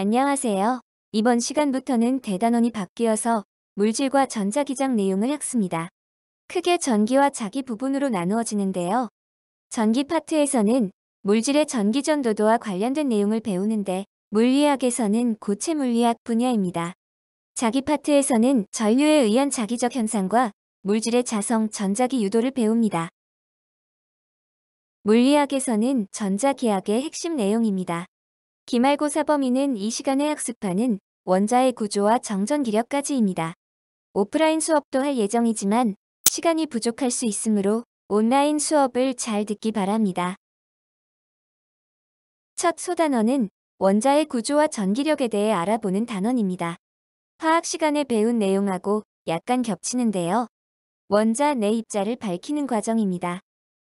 안녕하세요. 이번 시간부터는 대단원이 바뀌어서 물질과 전자기장 내용을 학습니다. 크게 전기와 자기 부분으로 나누어지는데요. 전기 파트에서는 물질의 전기 전도도와 관련된 내용을 배우는데 물리학에서는 고체 물리학 분야입니다. 자기 파트에서는 전류에 의한 자기적 현상과 물질의 자성, 전자기 유도를 배웁니다. 물리학에서는 전자기학의 핵심 내용입니다. 기말고사 범위는 이 시간에 학습하는 원자의 구조와 정전 기력까지입니다. 오프라인 수업도 할 예정이지만 시간이 부족할 수 있으므로 온라인 수업을 잘 듣기 바랍니다. 첫 소단원은 원자의 구조와 전기력에 대해 알아보는 단원입니다. 화학 시간에 배운 내용하고 약간 겹치는데요. 원자 내 입자를 밝히는 과정입니다.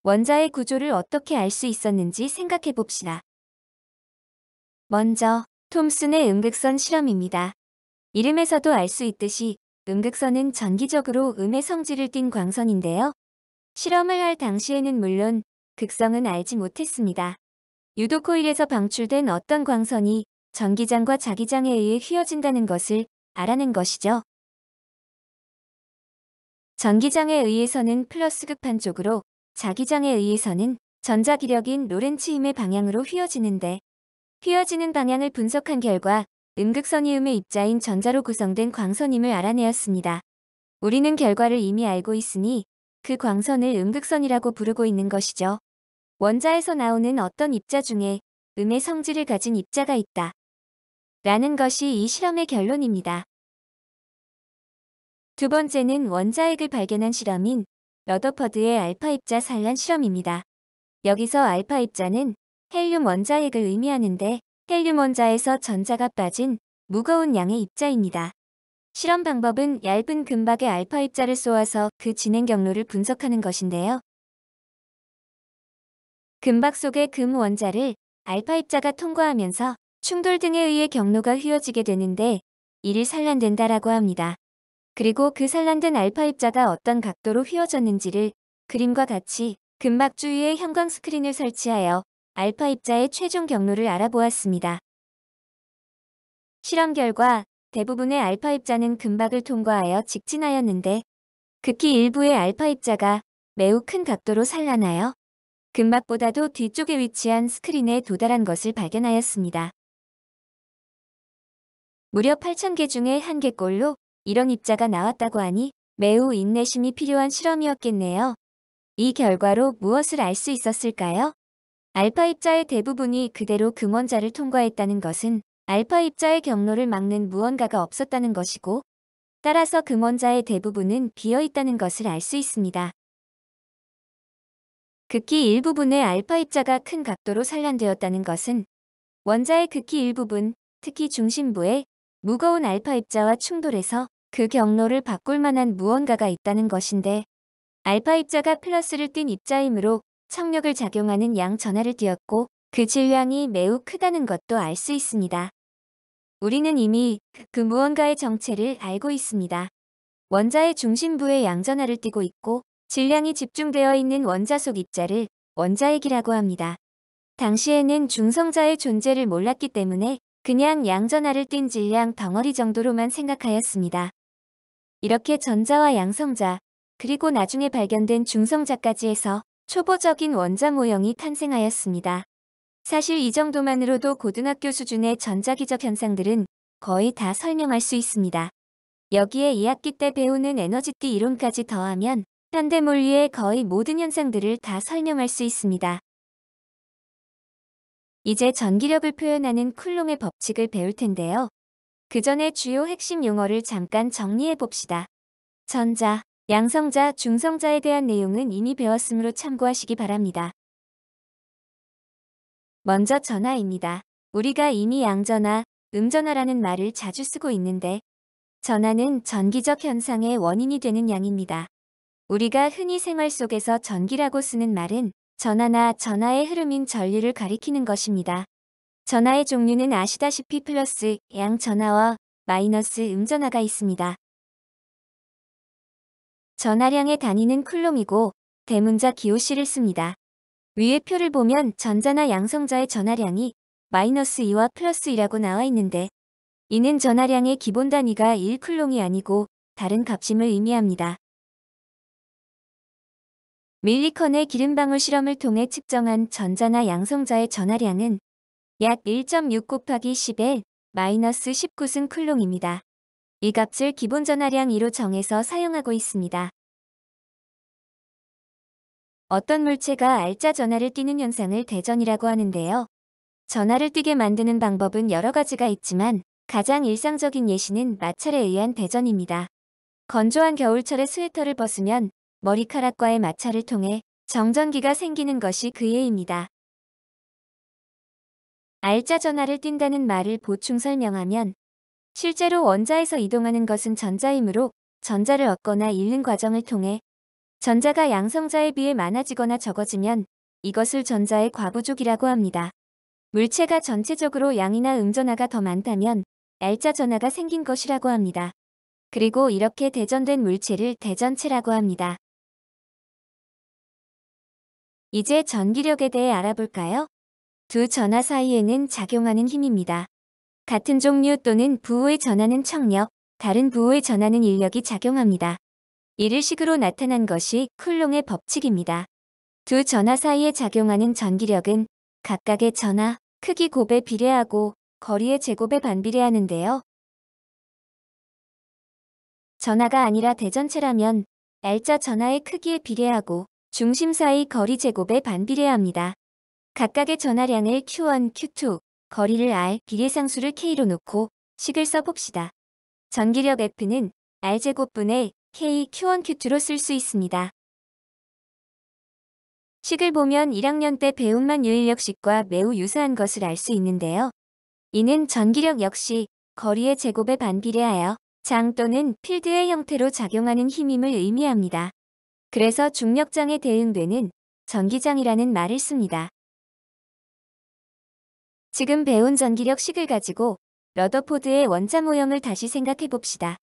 원자의 구조를 어떻게 알 수 있었는지 생각해 봅시다. 먼저 톰슨의 음극선 실험입니다. 이름에서도 알 수 있듯이 음극선은 전기적으로 음의 성질을 띤 광선인데요. 실험을 할 당시에는 물론 극성은 알지 못했습니다. 유도 코일에서 방출된 어떤 광선이 전기장과 자기장에 의해 휘어진다는 것을 알아낸 것이죠. 전기장에 의해서는 플러스 극판 쪽으로, 자기장에 의해서는 전자기력인 로렌츠 힘의 방향으로 휘어지는데, 휘어지는 방향을 분석한 결과 음극선이 음의 입자인 전자로 구성된 광선임을 알아내었습니다. 우리는 결과를 이미 알고 있으니 그 광선을 음극선이라고 부르고 있는 것이죠. 원자에서 나오는 어떤 입자 중에 음의 성질을 가진 입자가 있다. 라는 것이 이 실험의 결론입니다. 두 번째는 원자핵을 발견한 실험인 러더퍼드의 알파 입자 산란 실험입니다. 여기서 알파 입자는 헬륨 원자핵을 의미하는데 헬륨 원자에서 전자가 빠진 무거운 양의 입자입니다. 실험 방법은 얇은 금박에 알파 입자를 쏘아서 그 진행 경로를 분석하는 것인데요. 금박 속의 금 원자를 알파 입자가 통과하면서 충돌 등에 의해 경로가 휘어지게 되는데 이를 산란된다라고 합니다. 그리고 그 산란된 알파 입자가 어떤 각도로 휘어졌는지를 그림과 같이 금박 주위에 형광 스크린을 설치하여 알파 입자의 최종 경로를 알아보았습니다. 실험 결과 대부분의 알파 입자는 금박을 통과하여 직진하였는데 극히 일부의 알파 입자가 매우 큰 각도로 산란하여 금박보다도 뒤쪽에 위치한 스크린에 도달한 것을 발견하였습니다. 무려 8,000개 중에 1개꼴로 이런 입자가 나왔다고 하니 매우 인내심이 필요한 실험이었겠네요. 이 결과로 무엇을 알 수 있었을까요? 알파 입자의 대부분이 그대로 금원자를 통과했다는 것은 알파 입자의 경로를 막는 무언가가 없었다는 것이고, 따라서 금원자의 대부분은 비어있다는 것을 알 수 있습니다. 극히 일부분의 알파 입자가 큰 각도로 산란되었다는 것은 원자의 극히 일부분, 특히 중심부에 무거운 알파 입자와 충돌해서 그 경로를 바꿀 만한 무언가가 있다는 것인데, 알파 입자가 플러스를 띤 입자이므로 청력을 작용하는 양 전하를 띄었고 그 질량이 매우 크다는 것도 알 수 있습니다. 우리는 이미 그 무언가의 정체를 알고 있습니다. 원자의 중심부에 양전하를 띠고 있고 질량이 집중되어 있는 원자 속 입자를 원자핵이라고 합니다. 당시에는 중성자의 존재를 몰랐기 때문에 그냥 양전하를 띤 질량 덩어리 정도로만 생각하였습니다. 이렇게 전자와 양성자, 그리고 나중에 발견된 중성자까지 해서 초보적인 원자 모형이 탄생하였습니다. 사실 이 정도만으로도 고등학교 수준의 전자기적 현상들은 거의 다 설명할 수 있습니다. 여기에 2학기 때 배우는 에너지띠 이론까지 더하면 현대물리의 거의 모든 현상들을 다 설명할 수 있습니다. 이제 전기력을 표현하는 쿨롱의 법칙을 배울 텐데요. 그 전에 주요 핵심 용어를 잠깐 정리해 봅시다. 전자, 양성자, 중성자에 대한 내용은 이미 배웠으므로 참고하시기 바랍니다. 먼저 전하입니다. 우리가 이미 양전하, 음전하라는 말을 자주 쓰고 있는데 전하는 전기적 현상의 원인이 되는 양입니다. 우리가 흔히 생활 속에서 전기라고 쓰는 말은 전하나 전하의 흐름인 전류를 가리키는 것입니다. 전하의 종류는 아시다시피 플러스 양 전하와 마이너스 음전하가 있습니다. 전하량의 단위는 쿨롬이고 대문자 기호씨를 씁니다. 위의 표를 보면 전자나 양성자의 전하량이 -2와 +2라고 나와 있는데 이는 전하량의 기본 단위가 1쿨롱이 아니고 다른 값임을 의미합니다. 밀리컨의 기름방울 실험을 통해 측정한 전자나 양성자의 전하량은 약 1.6 곱하기 10의 -19승 쿨롱입니다. 이 값을 기본 전하량 2로 정해서 사용하고 있습니다. 어떤 물체가 알짜 전하를 띠는 현상을 대전이라고 하는데요. 전하를 띠게 만드는 방법은 여러 가지가 있지만 가장 일상적인 예시는 마찰에 의한 대전입니다. 건조한 겨울철에 스웨터를 벗으면 머리카락과의 마찰을 통해 정전기가 생기는 것이 그 예입니다. 알짜 전하를 띈다는 말을 보충 설명하면 실제로 원자에서 이동하는 것은 전자이므로 전자를 얻거나 잃는 과정을 통해 전자가 양성자에 비해 많아지거나 적어지면 이것을 전자의 과부족이라고 합니다. 물체가 전체적으로 양이나 음전하가 더 많다면 알짜 전하가 생긴 것이라고 합니다. 그리고 이렇게 대전된 물체를 대전체라고 합니다. 이제 전기력에 대해 알아볼까요? 두 전하 사이에는 작용하는 힘입니다. 같은 종류 또는 부호의 전하는 청력, 다른 부호의 전하는 인력이 작용합니다. 이를 식으로 나타난 것이 쿨롱의 법칙입니다. 두 전하 사이에 작용하는 전기력은 각각의 전하, 크기 곱에 비례하고 거리의 제곱에 반비례하는데요. 전하가 아니라 대전체라면 알짜 전하의 크기에 비례하고 중심 사이 거리 제곱에 반비례합니다. 각각의 전하량을 Q1, Q2, 거리를 R, 비례상수를 K로 놓고 식을 써봅시다. 전기력 F는 R제곱분의 K, Q1, Q2로 쓸 수 있습니다. 식을 보면 1학년 때 배운 유인력식과 매우 유사한 것을 알 수 있는데요. 이는 전기력 역시 거리의 제곱에 반비례하여 장 또는 필드의 형태로 작용하는 힘임을 의미합니다. 그래서 중력장에 대응되는 전기장이라는 말을 씁니다. 지금 배운 전기력 식을 가지고 러더포드의 원자 모형을 다시 생각해 봅시다.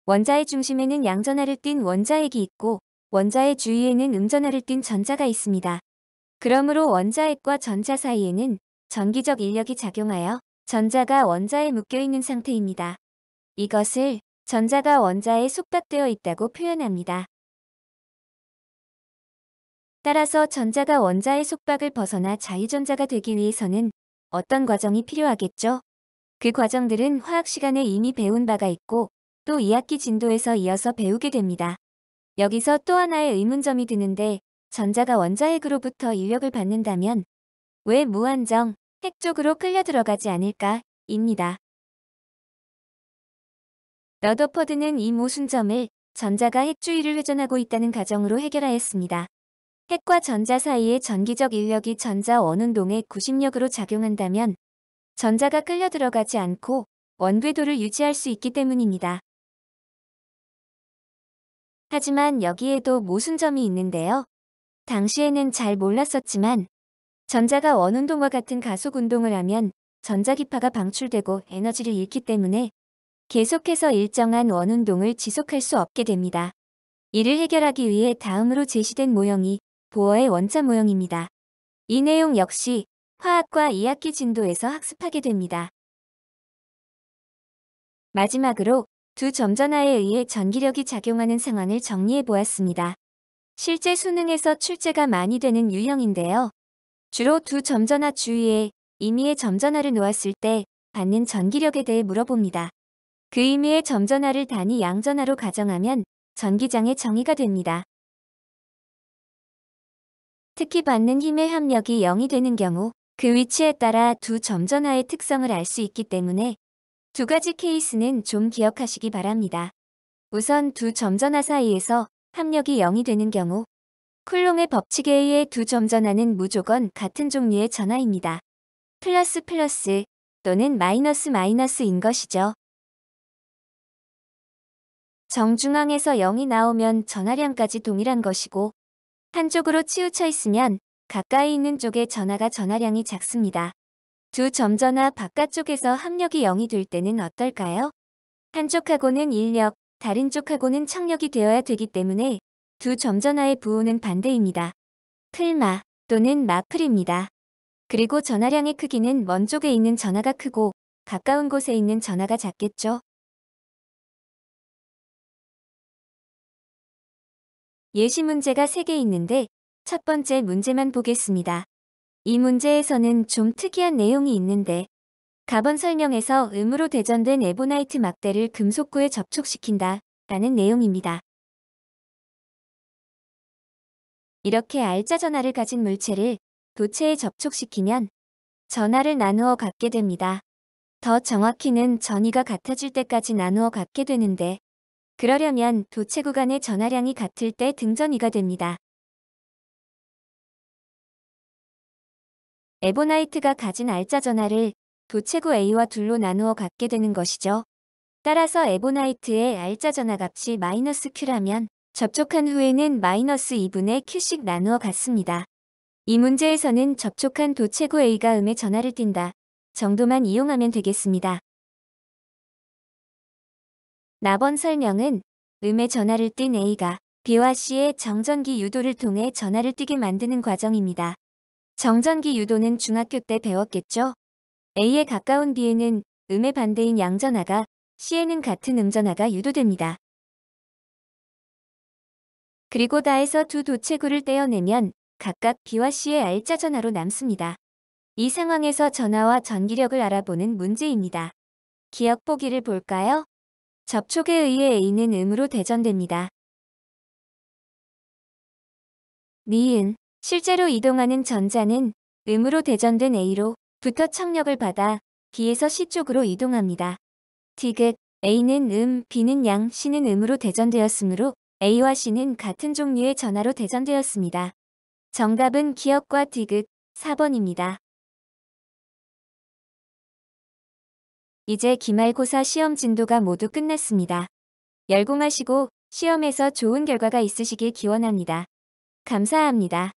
원자의 중심에는 양전하를 띤 원자핵이 있고 원자의 주위에는 음전하를 띤 전자가 있습니다. 그러므로 원자핵과 전자 사이에는 전기적 인력이 작용하여 전자가 원자에 묶여있는 상태입니다. 이것을 전자가 원자에 속박되어 있다고 표현합니다. 따라서 전자가 원자의 속박을 벗어나 자유전자가 되기 위해서는 어떤 과정이 필요하겠죠? 그 과정들은 화학 시간에 이미 배운 바가 있고 또 2학기 진도에서 이어서 배우게 됩니다. 여기서 또 하나의 의문점이 드는데 전자가 원자핵으로부터 인력을 받는다면 왜 무한정, 핵 쪽으로 끌려 들어가지 않을까? 입니다. 러더퍼드는 이 모순점을 전자가 핵 주위를 회전하고 있다는 가정으로 해결하였습니다. 핵과 전자 사이의 전기적 인력이 전자 원운동의 구심력으로 작용한다면 전자가 끌려 들어가지 않고 원궤도를 유지할 수 있기 때문입니다. 하지만 여기에도 모순점이 있는데요. 당시에는 잘 몰랐었지만 전자가 원운동과 같은 가속운동을 하면 전자기파가 방출되고 에너지를 잃기 때문에 계속해서 일정한 원운동을 지속할 수 없게 됩니다. 이를 해결하기 위해 다음으로 제시된 모형이 보어의 원자 모형입니다. 이 내용 역시 화학과 2학기 진도에서 학습하게 됩니다. 마지막으로 두 점전하에 의해 전기력이 작용하는 상황을 정리해 보았습니다. 실제 수능에서 출제가 많이 되는 유형인데요. 주로 두 점전하 주위에 임의의 점전하를 놓았을 때 받는 전기력에 대해 물어봅니다. 그 임의의 점전하를 단위 양전하로 가정하면 전기장의 정의가 됩니다. 특히 받는 힘의 합력이 0이 되는 경우 그 위치에 따라 두 점전하의 특성을 알 수 있기 때문에 두 가지 케이스는 좀 기억하시기 바랍니다. 우선 두 점전하 사이에서 합력이 0이 되는 경우 쿨롱의 법칙에 의해 두 점전하는 무조건 같은 종류의 전하입니다. 플러스 플러스 또는 마이너스 마이너스인 것이죠. 정중앙에서 0이 나오면 전하량까지 동일한 것이고 한쪽으로 치우쳐 있으면 가까이 있는 쪽의 전하가 전하량이 작습니다. 두 점전하 바깥쪽에서 합력이 0이 될 때는 어떨까요? 한쪽하고는 인력, 다른 쪽하고는 청력이 되어야 되기 때문에 두 점전하의 부호는 반대입니다. 풀마 또는 마플입니다. 그리고 전하량의 크기는 먼 쪽에 있는 전하가 크고 가까운 곳에 있는 전하가 작겠죠. 예시 문제가 3개 있는데 첫 번째 문제만 보겠습니다. 이 문제에서는 좀 특이한 내용이 있는데 가번 설명에서 음으로 대전된 에보나이트 막대를 금속구에 접촉시킨다 라는 내용입니다. 이렇게 알짜 전하를 가진 물체를 도체에 접촉시키면 전하를 나누어 갖게 됩니다. 더 정확히는 전위가 같아질 때까지 나누어 갖게 되는데 그러려면 도체 구간의 전하량이 같을 때 등전위가 됩니다. 에보나이트가 가진 알짜 전하를 도체구 A와 둘로 나누어 갖게 되는 것이죠. 따라서 에보나이트의 알짜 전하 값이 -Q라면 접촉한 후에는 -2분의 Q씩 나누어 갖습니다. 이 문제에서는 접촉한 도체구 A가 음의 전하를 띈다 정도만 이용하면 되겠습니다. 나번 설명은 음의 전하를 띤 A가 B와 C의 정전기 유도를 통해 전하를 띠게 만드는 과정입니다. 정전기 유도는 중학교 때 배웠겠죠? A에 가까운 B에는 음의 반대인 양전하가, C에는 같은 음전하가 유도됩니다. 그리고 다해서 두 도체구를 떼어내면 각각 B와 C의 알짜 전하로 남습니다. 이 상황에서 전하와 전기력을 알아보는 문제입니다. 기억 보기를 볼까요? 접촉에 의해 A는 음으로 대전됩니다. 니은, 실제로 이동하는 전자는 음으로 대전된 A로부터 청력을 받아 B에서 C 쪽으로 이동합니다. 디귿, A는 음, B는 양, C는 음으로 대전되었으므로 A와 C는 같은 종류의 전하로 대전되었습니다. 정답은 기억과 디귿 4번입니다. 이제 기말고사 시험 진도가 모두 끝났습니다. 열공하시고 시험에서 좋은 결과가 있으시길 기원합니다. 감사합니다.